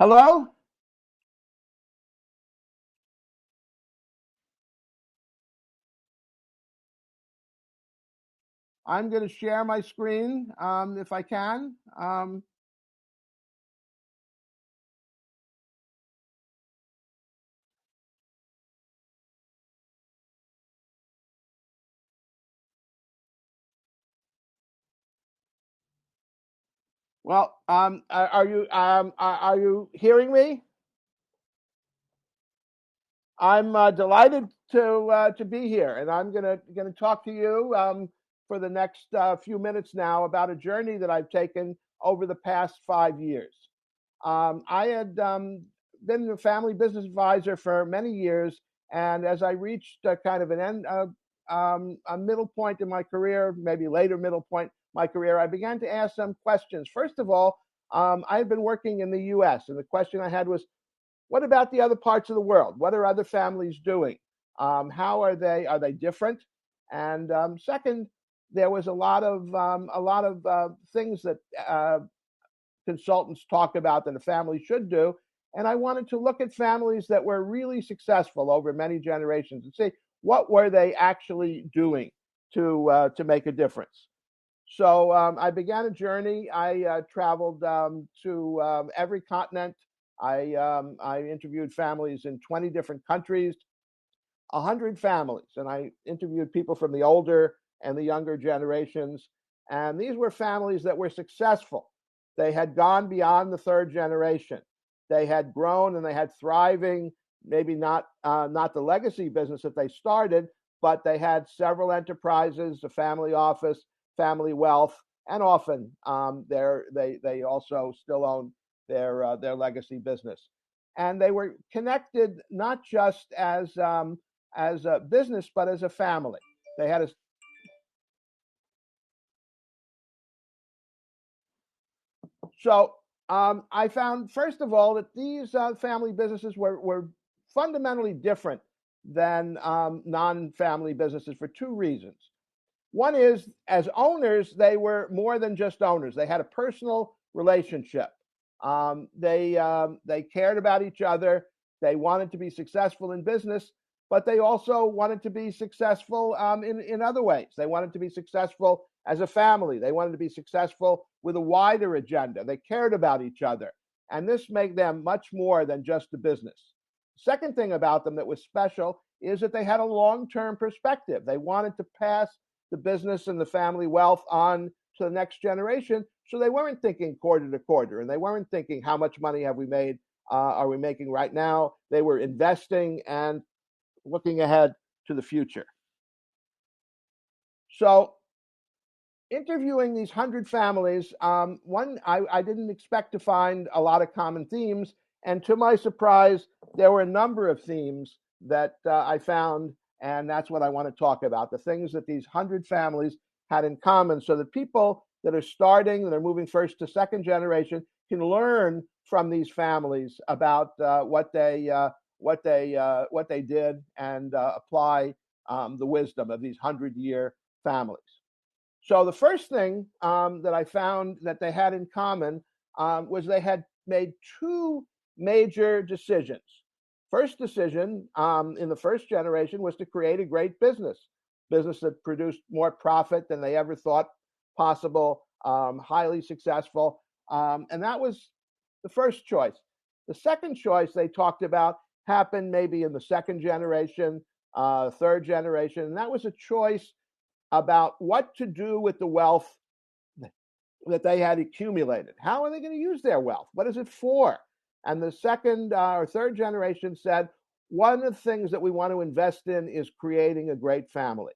Hello? I'm going to share my screen if I can. Well, are you hearing me? I'm delighted to be here, and I'm gonna talk to you for the next few minutes now about a journey that I've taken over the past 5 years. I had been a family business advisor for many years, and as I reached kind of an end, a middle point in my career, maybe later middle point in my career, I began to ask some questions. First of all, I had been working in the U.S., and the question I had was, what about the other parts of the world? What are other families doing? How are they? Are they different? And second, there was a lot of things that consultants talk about that a family should do. And I wanted to look at families that were really successful over many generations and see what were they actually doing to make a difference. So I began a journey. I traveled to every continent. I interviewed families in 20 different countries, 100 families, and I interviewed people from the older and the younger generations. And these were families that were successful. They had gone beyond the third generation. They had grown and they had thriving, maybe not the legacy business that they started, but they had several enterprises, a family office, family wealth, and often they also still own their legacy business. And they were connected not just as a business, but as a family. They had a so I found first of all that these family businesses were fundamentally different than non-family businesses for two reasons. One is, as owners, they were more than just owners. They had a personal relationship. They cared about each other. They wanted to be successful in business, but they also wanted to be successful in other ways. They wanted to be successful as a family. They wanted to be successful with a wider agenda. They cared about each other, and this made them much more than just a business. Second thing about them that was special is that they had a long-term perspective. They wanted to pass the business and the family wealth on to the next generation. So they weren't thinking quarter to quarter, and they weren't thinking how much money have we made, are we making right now. They were investing and looking ahead to the future. So interviewing these 100 families, I didn't expect to find a lot of common themes, and to my surprise, there were a number of themes that I found, and that's what I want to talk about, the things that these 100 families had in common, so that people that are starting, that are moving first to second generation, can learn from these families about what they did and apply the wisdom of these 100-year families. So the first thing that I found that they had in common was they had made two major decisions. First decision in the first generation was to create a great business that produced more profit than they ever thought possible, highly successful, and that was the first choice. The second choice they talked about happened maybe in the second generation, third generation, and that was a choice about what to do with the wealth that they had accumulated. How are they going to use their wealth? What is it for? And the second or third generation said, one of the things that we want to invest in is creating a great family.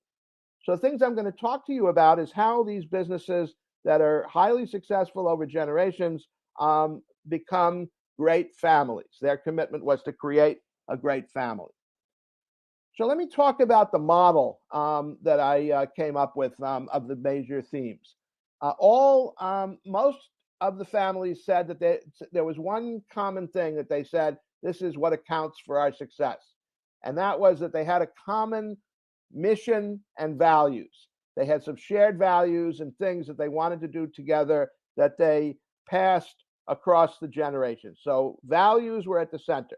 So the things I'm going to talk to you about is how these businesses that are highly successful over generations become great families. Their commitment was to create a great family. So let me talk about the model that I came up with of the major themes. Most of the families said that there was one common thing that they said, this is what accounts for our success. And that was that they had a common mission and values. They had some shared values and things that they wanted to do together that they passed across the generations. So values were at the center.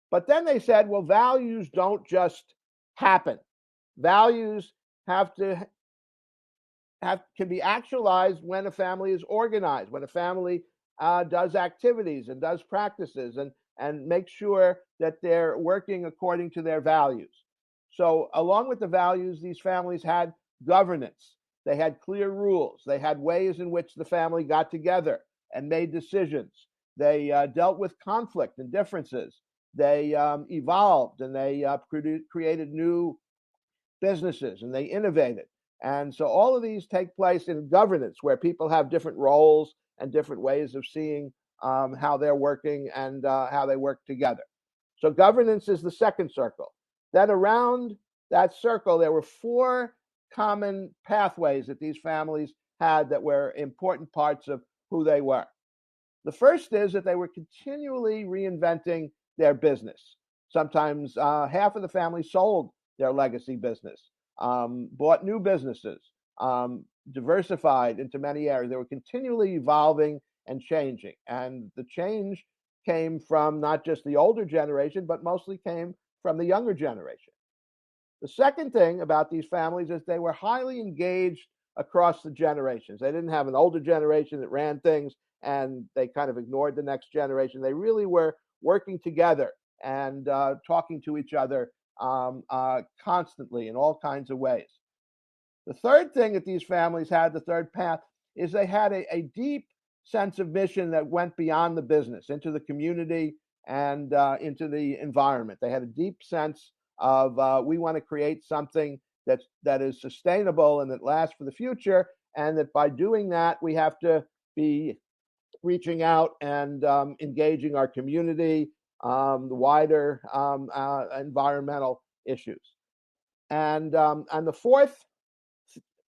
But then they said, well, values don't just happen. Values have to can be actualized when a family is organized, when a family does activities and does practices and makes sure that they're working according to their values. So along with the values, these families had governance. They had clear rules. They had ways in which the family got together and made decisions. They dealt with conflict and differences. They evolved and they created new businesses and they innovated. And so all of these take place in governance where people have different roles and different ways of seeing how they're working and how they work together. So governance is the second circle. Then around that circle, there were four common pathways that these families had that were important parts of who they were. The first is that they were continually reinventing their business. Sometimes half of the family sold their legacy business, bought new businesses, diversified into many areas. They were continually evolving and changing. And the change came from not just the older generation, but mostly came from the younger generation. The second thing about these families is they were highly engaged across the generations. They didn't have an older generation that ran things and they kind of ignored the next generation. They really were working together and talking to each other constantly in all kinds of ways. The third thing that these families had, the third path, is they had a deep sense of mission that went beyond the business, into the community and into the environment. They had a deep sense of we want to create something that is sustainable and that lasts for the future, and that by doing that, we have to be reaching out and engaging our community, the wider environmental issues. And the fourth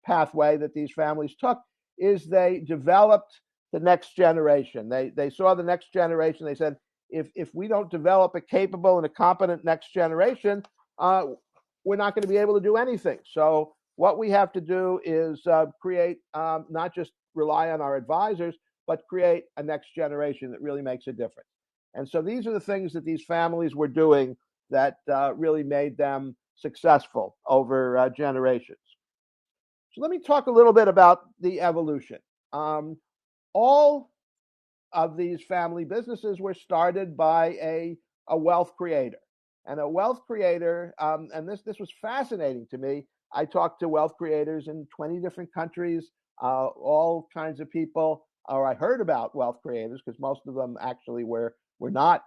pathway that these families took is they developed the next generation. They saw the next generation. They said, if we don't develop a capable and a competent next generation, we're not going to be able to do anything. So what we have to do is create, not just rely on our advisors, but create a next generation that really makes a difference. And so these are the things that these families were doing that really made them successful over generations. So let me talk a little bit about the evolution. All of these family businesses were started by a wealth creator. And a wealth creator, and this was fascinating to me. I talked to wealth creators in 20 different countries, all kinds of people, or I heard about wealth creators because most of them actually were not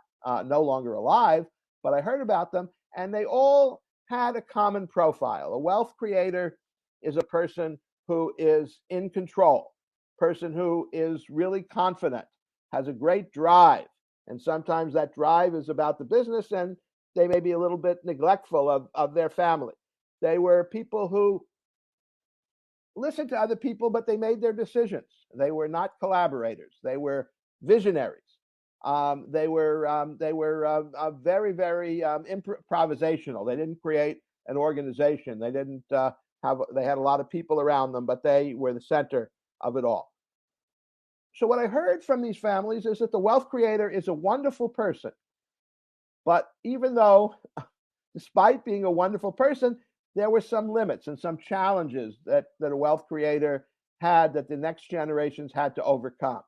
no longer alive, but I heard about them, and they all had a common profile. A wealth creator is a person who is in control, person who is really confident, has a great drive, and sometimes that drive is about the business, and they may be a little bit neglectful of their family. They were people who listened to other people, but they made their decisions. They were not collaborators. They were visionaries. They were very, very improvisational. They didn't create an organization. They didn't they had a lot of people around them, but they were the center of it all. So what I heard from these families is that the wealth creator is a wonderful person. But even though, despite being a wonderful person, there were some limits and some challenges that a wealth creator had that the next generations had to overcome.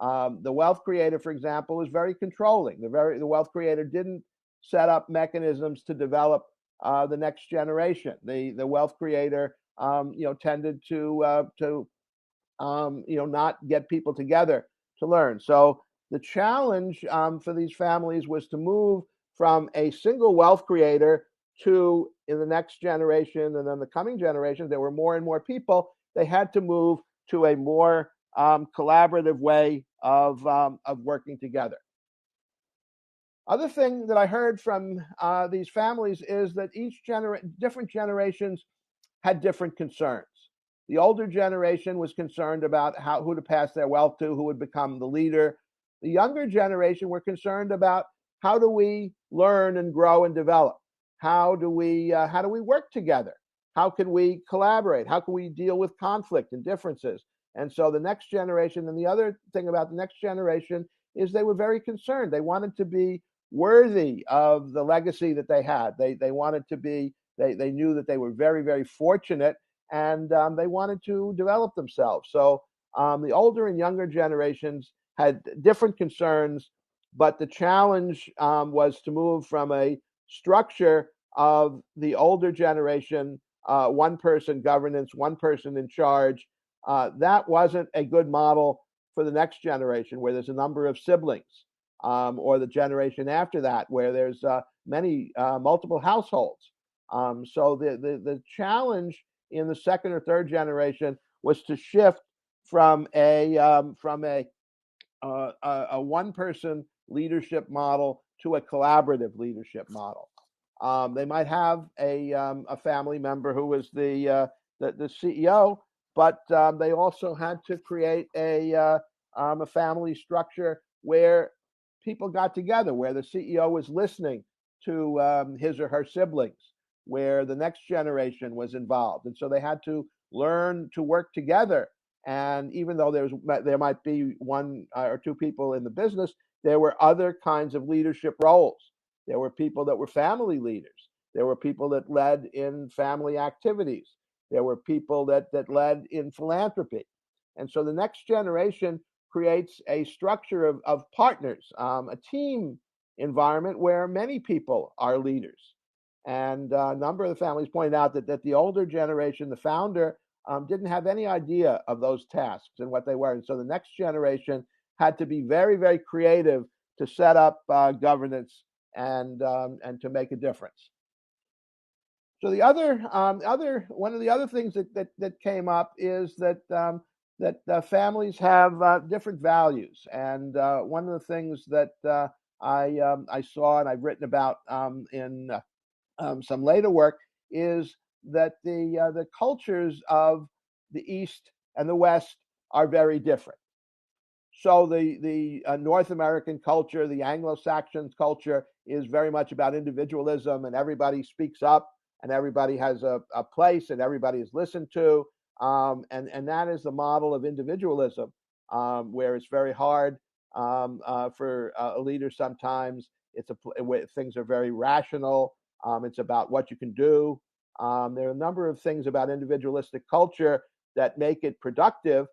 The wealth creator, for example, was very controlling. The wealth creator didn't set up mechanisms to develop the next generation. The wealth creator, tended to not get people together to learn. So the challenge for these families was to move from a single wealth creator to, in the next generation and then the coming generations, there were more and more people. They had to move to a more collaborative way of working together. Other thing that I heard from these families is that different generations had different concerns. The older generation was concerned about who to pass their wealth to, who would become the leader. The younger generation were concerned about how do we learn and grow and develop? How do we work together? How can we collaborate? How can we deal with conflict and differences? And so the next generation, and the other thing about the next generation is they were very concerned. They wanted to be worthy of the legacy that they had. They wanted to be, they knew that they were very, very fortunate, and they wanted to develop themselves. So the older and younger generations had different concerns, but the challenge was to move from a structure of the older generation, one person governance, one person in charge. That wasn't a good model for the next generation, where there's a number of siblings, or the generation after that, where there's many multiple households. So the challenge in the second or third generation was to shift from a one person leadership model to a collaborative leadership model. They might have a family member who was the CEO, but they also had to create a family structure where people got together, where the CEO was listening to his or her siblings, where the next generation was involved, and so they had to learn to work together. And even though there might be one or two people in the business, there were other kinds of leadership roles. There were people that were family leaders. There were people that led in family activities. There were people that led in philanthropy. And so the next generation creates a structure of partners, a team environment where many people are leaders. And a number of the families pointed out that the older generation, the founder, didn't have any idea of those tasks and what they were. And so the next generation had to be very, very creative to set up governance and to make a difference. So the other one of the other things that came up is that families have different values, and one of the things that I saw and I've written about in some later work is that the cultures of the East and the West are very different. So the North American culture, the Anglo-Saxon culture, is very much about individualism, and everybody speaks up, and everybody has a place, and everybody is listened to, and that is the model of individualism, where it's very hard for a leader sometimes. Where things are very rational. It's about what you can do. There are a number of things about individualistic culture that make it productive,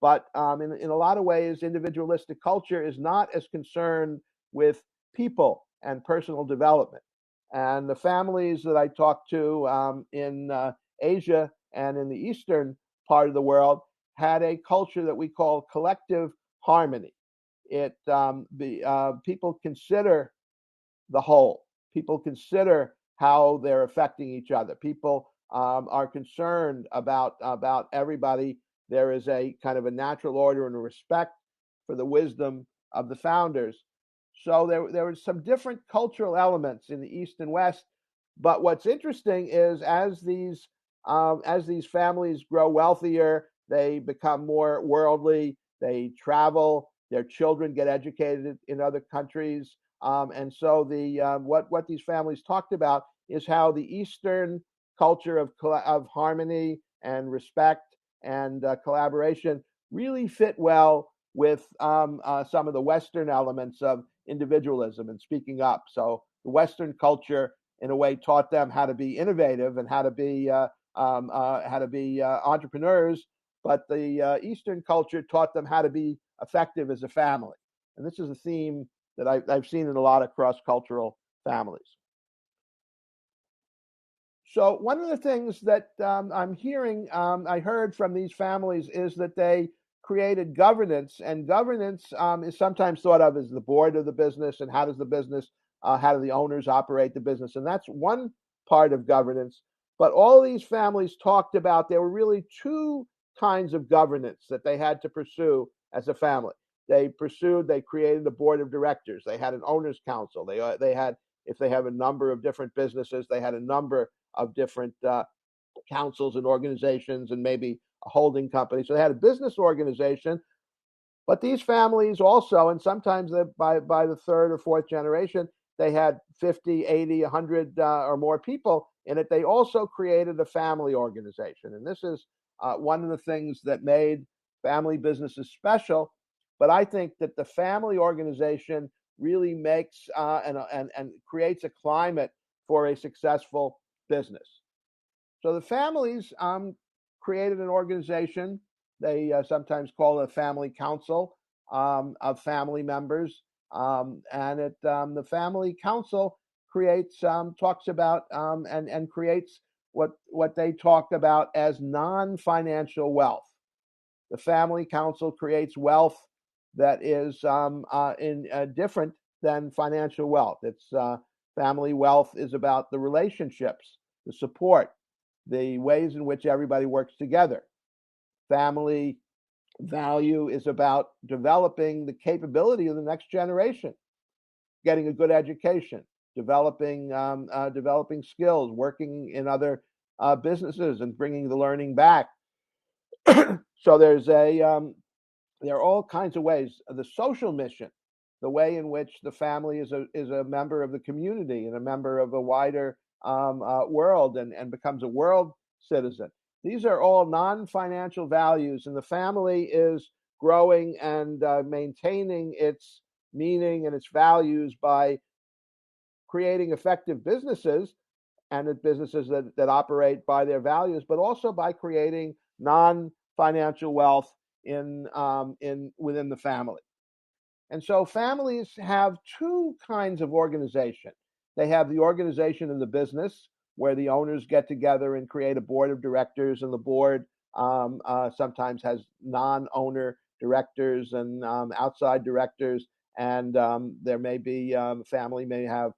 but in a lot of ways, individualistic culture is not as concerned with people and personal development. And the families that I talked to in Asia and in the eastern part of the world had a culture that we call collective harmony. People consider the whole. People consider how they're affecting each other. People are concerned about everybody. There is a kind of a natural order and a respect for the wisdom of the founders. So there were some different cultural elements in the East and West. But what's interesting is as these families grow wealthier, they become more worldly. They travel. Their children get educated in other countries. And so what these families talked about is how the Eastern culture of harmony and respect and collaboration really fit well with some of the Western elements of individualism and speaking up. So the Western culture, in a way, taught them how to be innovative and how to be entrepreneurs, but the Eastern culture taught them how to be effective as a family. And this is a theme that I've seen in a lot of cross-cultural families. So one of the things that I'm hearing, I heard from these families, is that they created governance, and governance is sometimes thought of as the board of the business, and how does the business, how do the owners operate the business, and that's one part of governance. But all these families talked about there were really two kinds of governance that they had to pursue as a family. They created a board of directors. They had an owners council. They had, if they have a number of different businesses, they had a number of different councils and organizations, and maybe a holding company. So they had a business organization. But these families also, and sometimes by the third or fourth generation, they had 50, 80, 100 or more people in it. They also created a family organization. And this is one of the things that made family business is special, but I think that the family organization really makes and creates a climate for a successful business. So the families created an organization. They sometimes call it a family council of family members, and the family council creates talks about and creates what they talk about as non-financial wealth. The family council creates wealth that is in different than financial wealth. It's family wealth is about the relationships, the support, the ways in which everybody works together. Family value is about developing the capability of the next generation, getting a good education, developing skills, working in other businesses, and bringing the learning back. So there are all kinds of ways. The social mission, the way in which the family is a member of the community and a member of a wider world and becomes a world citizen. These are all non-financial values, and the family is growing and maintaining its meaning and its values by creating effective businesses and businesses that operate by their values, but also by creating non-financial wealth in within the family. And so families have two kinds of organization. They have the organization in the business, where the owners get together and create a board of directors, and the board sometimes has non-owner directors and outside directors, and there may be family may have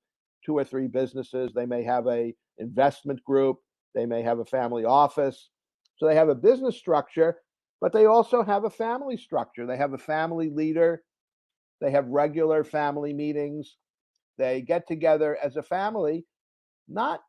two or three businesses. They may have a investment group. They may have a family office. So they have a business structure, but they also have a family structure. They have a family leader. They have regular family meetings. They get together as a family, not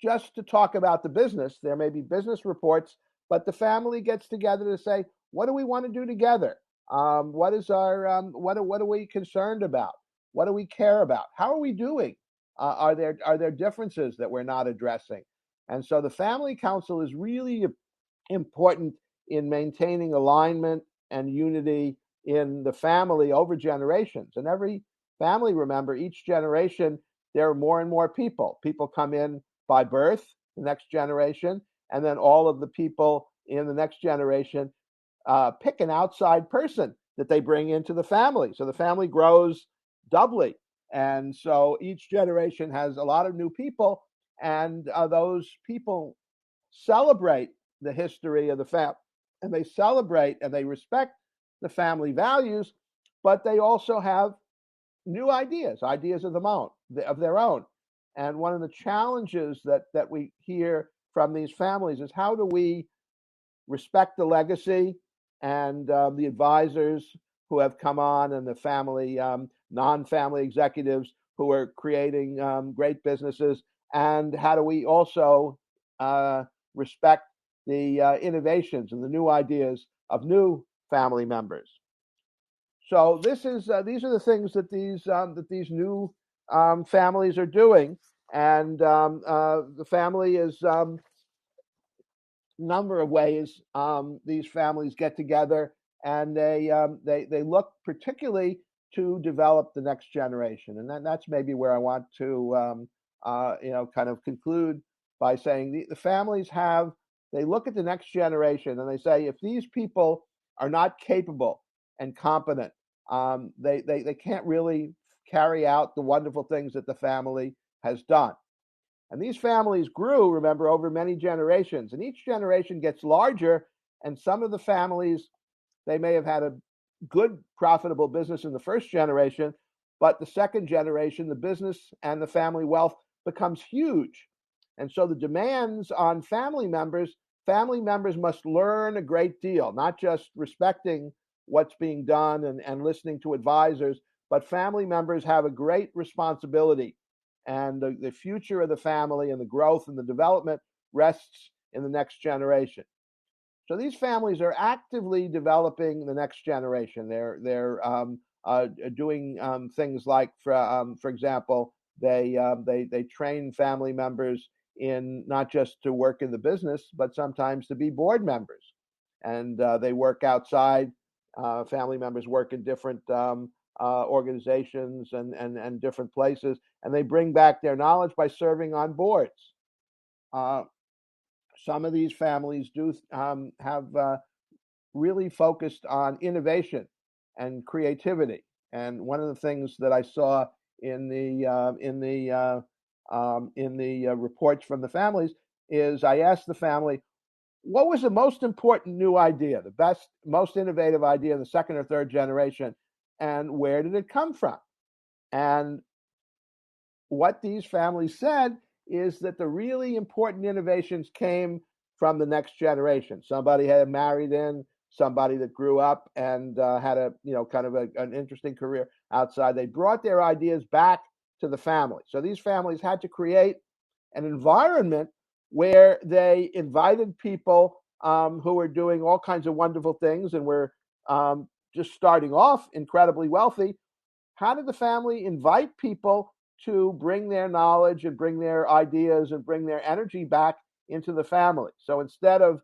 just to talk about the business. There may be business reports, but the family gets together to say, what do we want to do together? What is our what are we concerned about? What do we care about? How are we doing? Are there differences that we're not addressing? And so the family council is really important in maintaining alignment and unity in the family over generations. And every family, remember, each generation, there are more and more people. People come in by birth, the next generation, and then all of the people in the next generation pick an outside person that they bring into the family. So the family grows doubly. And so each generation has a lot of new people, and those people celebrate the history of the family, and they celebrate and they respect the family values, but they also have new ideas of their own. And one of the challenges that we hear from these families is, how do we respect the legacy and the advisors who have come on, and the family non-family executives who are creating great businesses, and how do we also respect the innovations and the new ideas of new family members? So these are the things that these new families are doing, and the family is number of ways these families get together, and they look particularly to develop the next generation, and that's maybe where I want to kind of conclude by saying the families they look at the next generation and they say, if these people are not capable and competent, they can't really carry out the wonderful things that the family has done. And these families grew, remember, over many generations. And each generation gets larger. And some of the families, they may have had a good, profitable business in the first generation, but the second generation, the business and the family wealth becomes huge. And so the demands on family members must learn a great deal, not just respecting what's being done and listening to advisors, but family members have a great responsibility, and the future of the family and the growth and the development rests in the next generation. So these families are actively developing the next generation. They're doing things like, for example, they train family members in not just to work in the business, but sometimes to be board members. and they work outside. Family members work in different organizations and different places, and they bring back their knowledge by serving on boards. Uh, some of these families do have really focused on innovation and creativity. And one of the things that I saw in the reports from the families is I asked the family, what was the most important new idea, the best, most innovative idea in the second or third generation, and where did it come from? And what these families said is that the really important innovations came from the next generation. Somebody had married in, somebody that grew up and had a kind of an interesting career outside. They brought their ideas back to the family. So these families had to create an environment where they invited people who were doing all kinds of wonderful things and were just starting off incredibly wealthy. How did the family invite people to bring their knowledge and bring their ideas and bring their energy back into the family? So instead of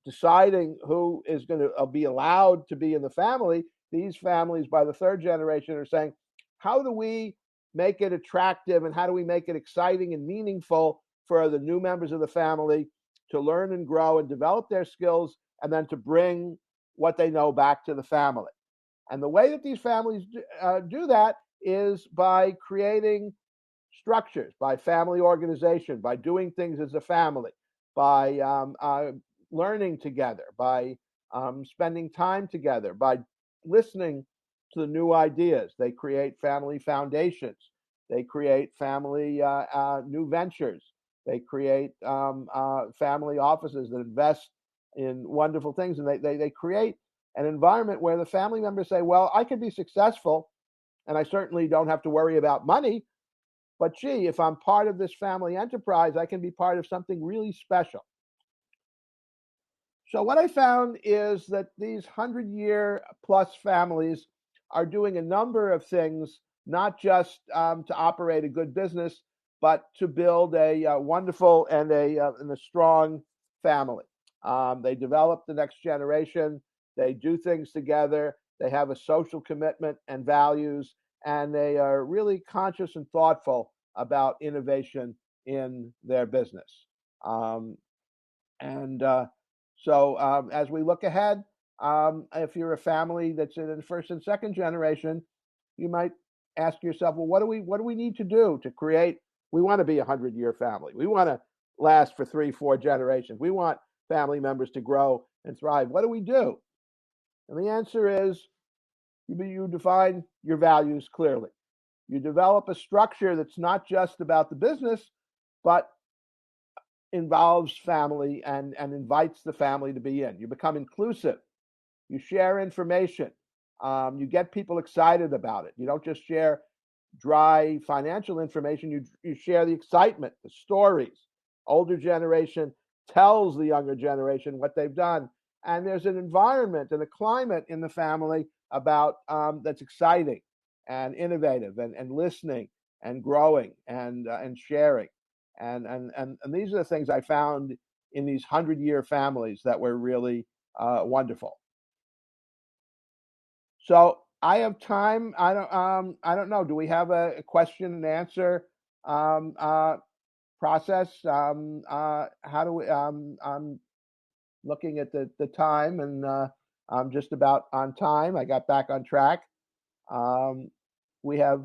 deciding who is going to be allowed to be in the family, these families by the third generation are saying, how do we make it attractive and how do we make it exciting and meaningful for the new members of the family to learn and grow and develop their skills and then to bring what they know back to the family? And the way that these families do that is by creating structures, by family organization, by doing things as a family, by learning together, by spending time together, by listening to the new ideas. They create family foundations. They create family new ventures. They create family offices that invest in wonderful things, and they create an environment where the family members say, well, I can be successful, and I certainly don't have to worry about money, but gee, if I'm part of this family enterprise, I can be part of something really special. So what I found is that these 100-year plus families are doing a number of things, not just to operate a good business, but to build a wonderful and a strong family. They develop the next generation. They do things together. They have a social commitment and values, and they are really conscious and thoughtful about innovation in their business. And as we look ahead, if you're a family that's in the first and second generation, you might ask yourself, well, what do we need to do to create? We want to be a 100-year family. We want to last for 3-4 generations. We want family members to grow and thrive. What do we do? And the answer is you define your values clearly. You develop a structure that's not just about the business, but involves family and invites the family to be in. You become inclusive. You share information. You get people excited about it. You don't just share dry financial information. You share the excitement, the stories. Older generation tells the younger generation what they've done. And there's an environment and a climate in the family about that's exciting and innovative and listening and growing and sharing. And these are the things I found in these 100-year families that were really wonderful. So I have time. I don't know. Do we have a question and answer process? How do we? I'm looking at the time, and I'm just about on time. I got back on track. We have.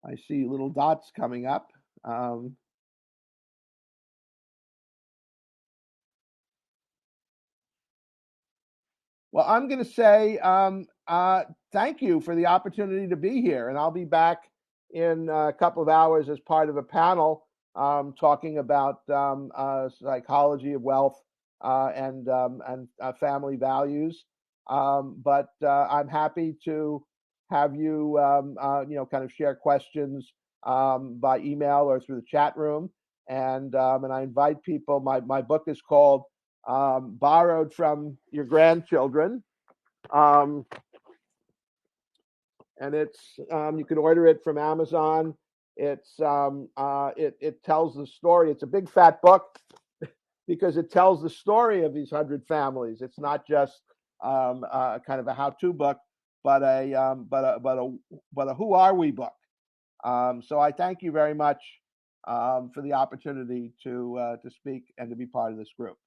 I see little dots coming up. Well, I'm going to say thank you for the opportunity to be here, and I'll be back in a couple of hours as part of a panel talking about psychology of wealth and family values. But I'm happy to have you, kind of share questions by email or through the chat room, and I invite people. My book is called Borrowed from Your Grandchildren. And it's you can order it from Amazon. It tells the story. It's a big fat book because it tells the story of these 100 families. It's not just kind of a how-to book, but a who are we book. So I thank you very much for the opportunity to speak and to be part of this group.